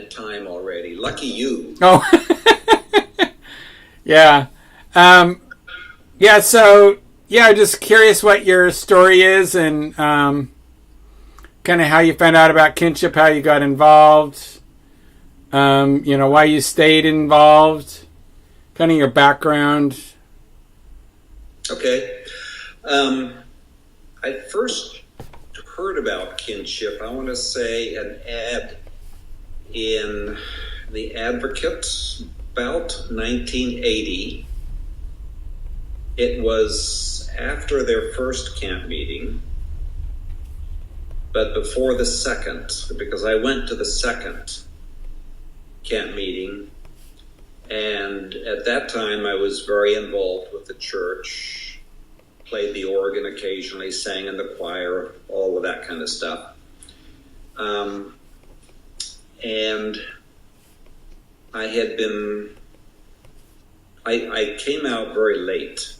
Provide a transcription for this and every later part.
time already. Lucky you. Oh, yeah. Yeah, so, yeah, just curious what your story is and kind of how you found out about kinship, how you got involved, why you stayed involved, kind of your background. Okay. I first heard about kinship, I want to say, an ad in The Advocate about 1980. It was after their first camp meeting, but before the second, because I went to the second camp meeting, and at that time I was very involved with the church, played the organ occasionally, sang in the choir, all of that kind of stuff. And I came out very late.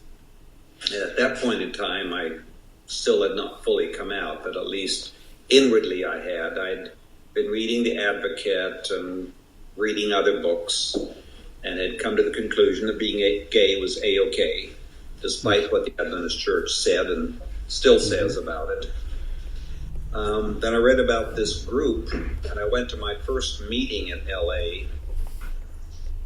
And at that point in time, I still had not fully come out, but at least inwardly I had. I'd been reading The Advocate and reading other books, and had come to the conclusion that being gay was A-OK, despite what the Adventist Church said and still says about it. Then I read about this group, and I went to my first meeting in L.A.,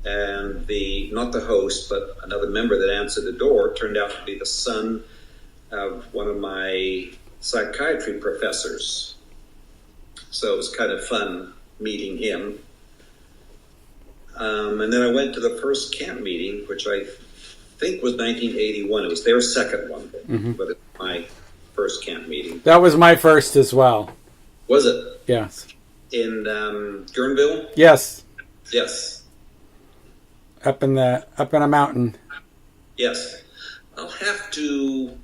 and not the host, but another member that answered the door turned out to be the son of one of my psychiatry professors. So it was kind of fun meeting him. And then I went to the first camp meeting, which I think was 1981. It was their second one, but it's my first camp meeting. That was my first as well. Was it? Yes. In Guerneville? Yes. Yes. Up in a mountain. Yes. I'll have to.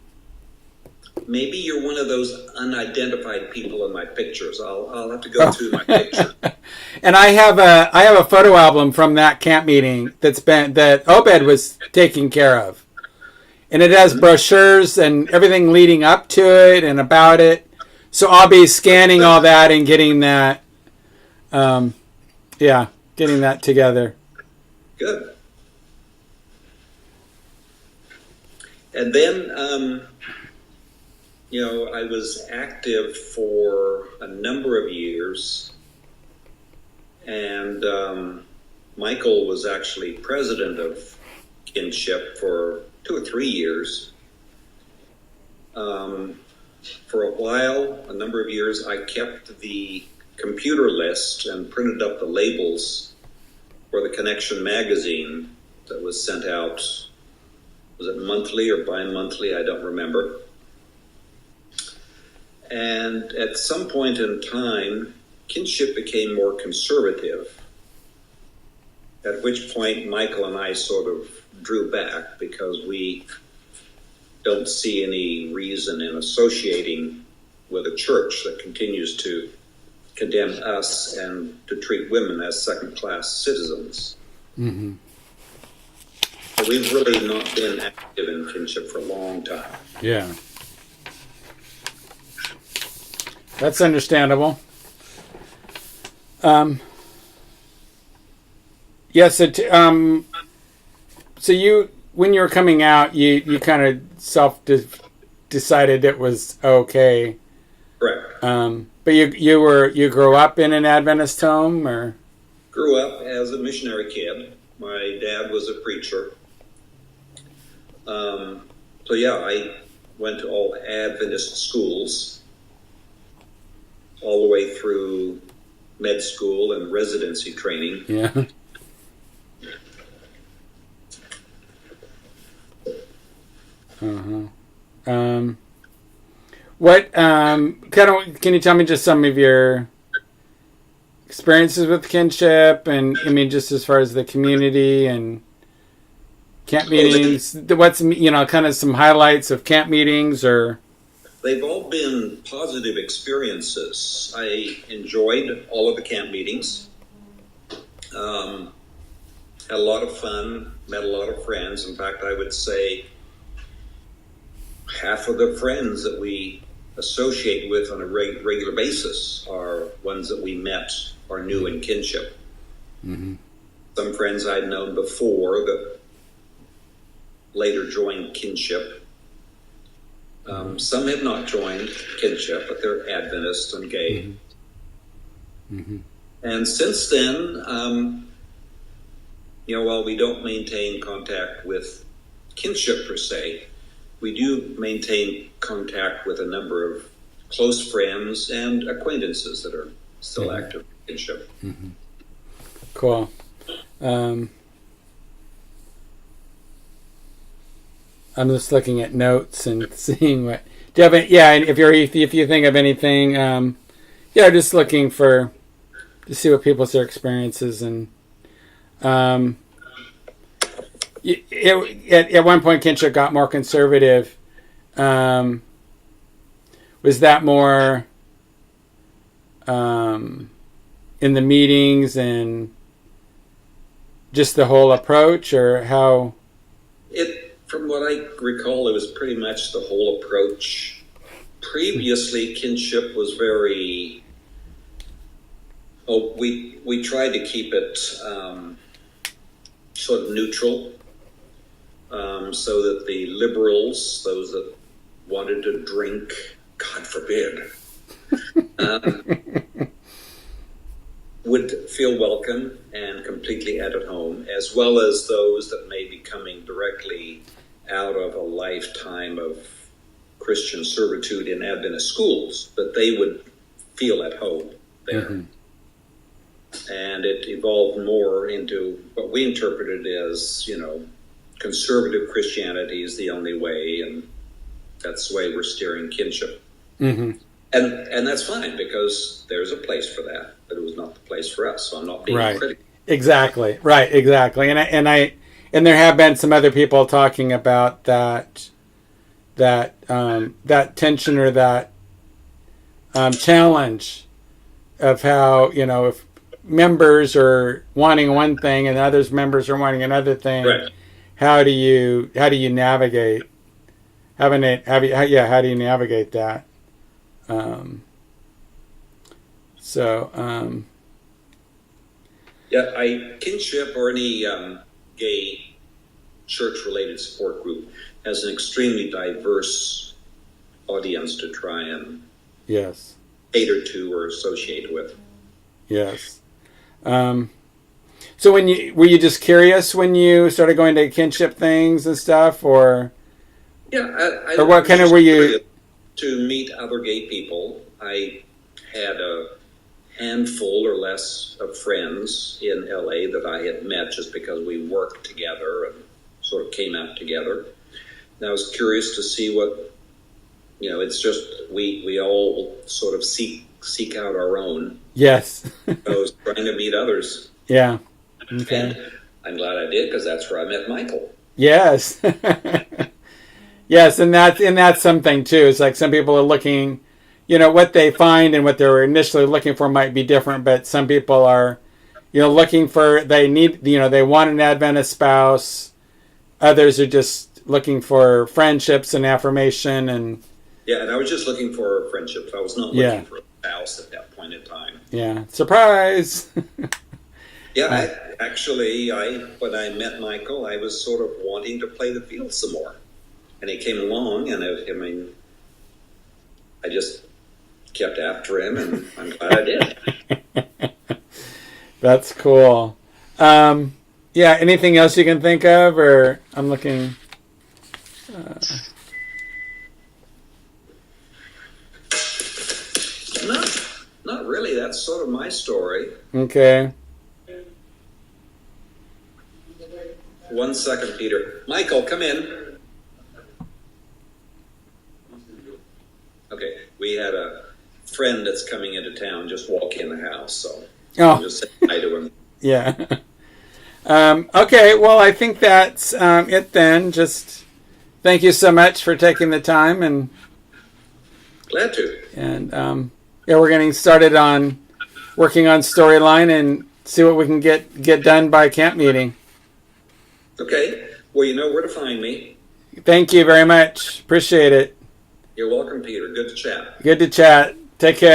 Maybe you're one of those unidentified people in my pictures. I'll have to go through my picture. And I have a photo album from that camp meeting that Obed was taking care of, and it has brochures and everything leading up to it and about it. So I'll be scanning all that and getting that, getting that together. Good. And then, I was active for a number of years, and Michael was actually president of Kinship for 2 or 3 years. For a while, a number of years, I kept the computer list and printed up the labels for the Connection magazine that was sent out. Was it monthly or bi-monthly? I don't remember. And at some point in time, Kinship became more conservative, at which point Michael and I sort of drew back because we don't see any reason in associating with a church that continues to condemn us and to treat women as second-class citizens. Mm-hmm. So we've really not been active in Kinship for a long time. Yeah. That's understandable. Yes. So you, when you were coming out, you kind of decided it was okay. Correct. But you grew up in an Adventist home, or? Grew up as a missionary kid. My dad was a preacher. I went to all Adventist schools, all the way through med school and residency training. Yeah. What can you tell me just some of your experiences with Kinship, and I mean just as far as the community and camp meetings? What's kind of some highlights of camp meetings? Or they've all been positive experiences. I enjoyed all of the camp meetings. Had a lot of fun, met a lot of friends. In fact, I would say half of the friends that we associate with on a regular basis are ones that we met are new in kinship. Mm-hmm. Some friends I'd known before that later joined kinship. Some have not joined kinship, but they're Adventist and gay. Mm-hmm. Mm-hmm. And since then, while we don't maintain contact with kinship per se, we do maintain contact with a number of close friends and acquaintances that are still active in kinship. Mm-hmm. Cool. I'm just looking at notes and seeing what. Do you have if you think of anything, just looking to see what people's their experiences and. At one point, kinship got more conservative. Was that more in the meetings and just the whole approach, or how? From what I recall, it was pretty much the whole approach. Previously, kinship was very. We tried to keep it sort of neutral. So that the liberals, those that wanted to drink, God forbid, would feel welcome and completely at home, as well as those that may be coming directly out of a lifetime of Christian servitude in Adventist schools, that they would feel at home there. Mm-hmm. And it evolved more into what we interpreted as, conservative Christianity is the only way, and that's the way we're steering kinship. Mm-hmm. And that's fine, because there's a place for that, but it was not the place for us. So I'm not being critical. Exactly. Right. Exactly. And there have been some other people talking about that tension or that challenge of how, if members are wanting one thing and others members are wanting another thing. Right. How do you navigate? How do you navigate that? Kinship or any gay church-related support group has an extremely diverse audience to try and cater to or associate with. Yes. So were you just curious when you started going to kinship things and stuff, or? Yeah, or what kind of were you? To meet other gay people. I had a handful or less of friends in LA that I had met just because we worked together and sort of came out together. And I was curious to see what, it's just we all sort of seek out our own. Yes. I was trying to meet others. Yeah. Okay. And I'm glad I did, because that's where I met Michael. Yes. Yes, and that's something too. It's like some people are looking, what they find and what they were initially looking for might be different, but some people are, looking for, they want an Adventist spouse. Others are just looking for friendships and affirmation and. Yeah, and I was just looking for friendships. I was not looking for a spouse at that point in time. Yeah, surprise. Yeah, when I met Michael, I was sort of wanting to play the field some more. And he came along, and I just kept after him, and I'm glad I did. That's cool. Anything else you can think of, or I'm looking... Not really. That's sort of my story. Okay. 1 second, Peter. Michael, come in. Okay, we had a friend that's coming into town just walk in the house, so I'll just say hi to him. Yeah. Okay, well, I think that's it then. Just thank you so much for taking the time, and glad to. And we're getting started on working on storyline and see what we can get done by camp meeting. Okay. Well, you know where to find me. Thank you very much. Appreciate it. You're welcome, Peter. Good to chat. Good to chat. Take care.